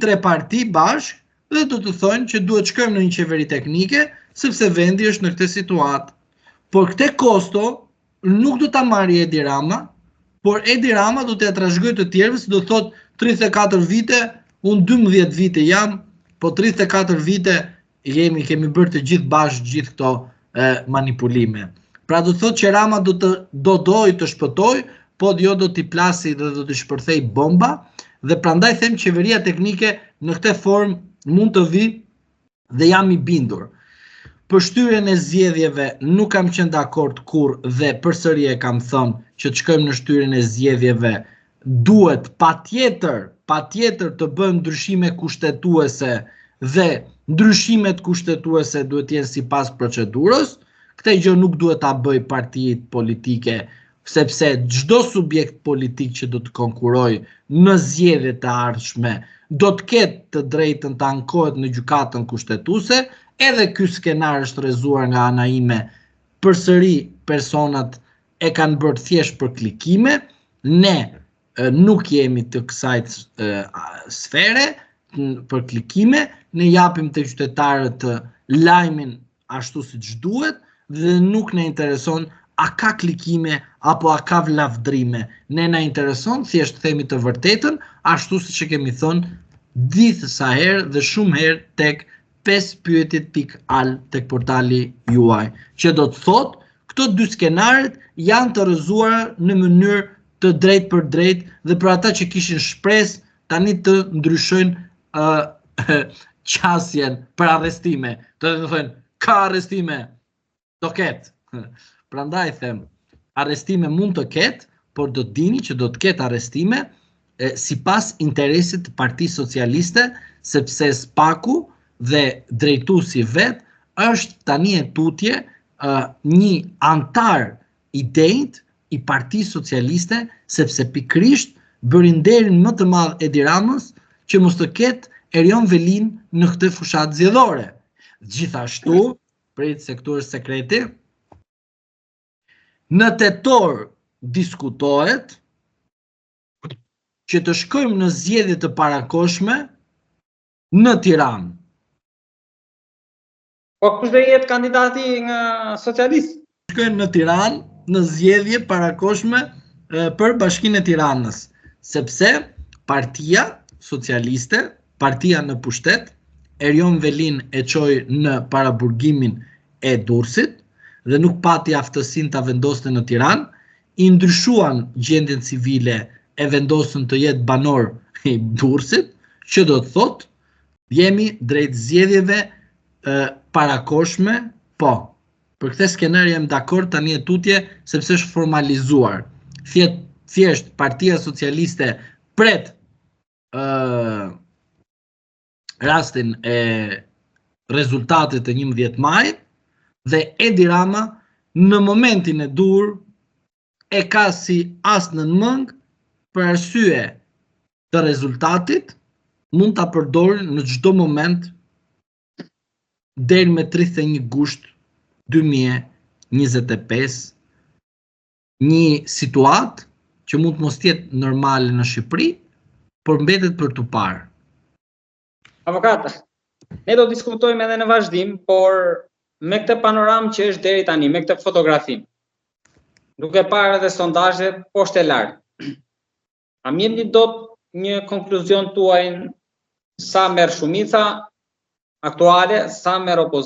3 parti bashk dhe do të thonë që duhet shkojmë në një qeveri teknike sepse vendi është në këtë situatë. Por këtë kosto nuk do ta marrë Edi Rama, por Edi Rama do t'ia trashëgojë të tjerëve se do thotë 34 vite, unë 12 vite jam, po 34 vite kemi bërë të gjithë bashkë gjithë këto manipulime. Pra do thotë që Rama do të shpëtoj, po jo do t'i plasi dhe do t'i shpërthej bomba, dhe prandaj them qeveria teknike në këtë formë mund të vi dhe jam i bindur. Për shtyrjen e zgjedhjeve nuk kam qenë dakord kurrë dhe përsëri e kam thënë që të shkojmë në shtyrjen e zgjedhjeve duhet patjetër të bëjmë ndryshime kushtetuese dhe ndryshimet kushtetuese duhet jenë sipas procedurës. Këtë gjë nuk duhet ta bëj partitë politike, sepse çdo subjekt politik që do të konkurojë në zgjedhjet e ardhshme do të ketë të drejtën të ankohet në gjykatën kushtetuese. Edhe ky skenar është rrezuar nga ana ime. Përsëri personat e kanë bërë thjesht për klikime. Ne nuk jemi të kësaj sfere për klikime. Ne japim të qytetarët lajmin ashtu siç duhet dhe nuk na intereson a ka klikime apo a ka vlavdrime. Ne na intereson thjesht themi të vërtetën, ashtu siç e kemi thënë disa herë dhe shumë herë tek 5pyetjet.al tek portali juaj, që do të thotë këto dy skenaret janë të rrëzuara në mënyrë të drejtë për drejtë dhe për ata që kishin shpresë tani të ndryshojnë qasjen për arrestime. Të thonë ka arrestime, do ketë. Prandaj them, arrestime mund të ketë, por do të dini që do të ketë arrestime sipas interesit të Partisë Socialiste, sepse SPAK-u dhe drejtuesi vet është tani e tutje një antar i denjtë i Partisë Socialiste, sepse pikërisht bëri nderin më të madh Edi Ramës që mos të ketë Erion Velin në këtë fushatë zgjedhore. Gjithashtu, prit se këtu është sekreti, në tetor diskutohet që të shkojmë në zgjedhje të parakoshme në Tiranë. Po kush do jetë kandidati nga socialist? Shkojmë në Tiranë në zgjedhje parakoshme për Bashkinë e Tiranës, sepse Partia Socialiste, partia në pushtet, Erion Velin e çoi në paraburgimin e Durrësit dhe nuk pati aftësinë ta vendoste në Tiranë, i ndryshuan gjendjen civile e vendosën të jetë banor i Durrësit, që do të thotë jemi drejt zgjedhjeve parakoshme, po. Për këtë skenar jam dakord tani e tutje sepse është formalizuar. Thjesht Partia Socialiste pret rastin e rezultatit të 11 majit dhe Edi Rama në momentin e dur e ka si as në mëng për arsye të rezultatit mund ta përdorë në çdo moment deri me 31 gusht 2025, një situatë që mund të mos jetë normale në Shqipëri, por mbetet për tu parë. Avokat, ne do diskutojmë edhe në vazhdim, por me këtë panoramë që është deri tani, me këtë fotografim, duke parë edhe sondazhet poshtë e lartë, a më jepni dot një konkluzion tuaj sa merr shumica aktuale, sa merr opozita?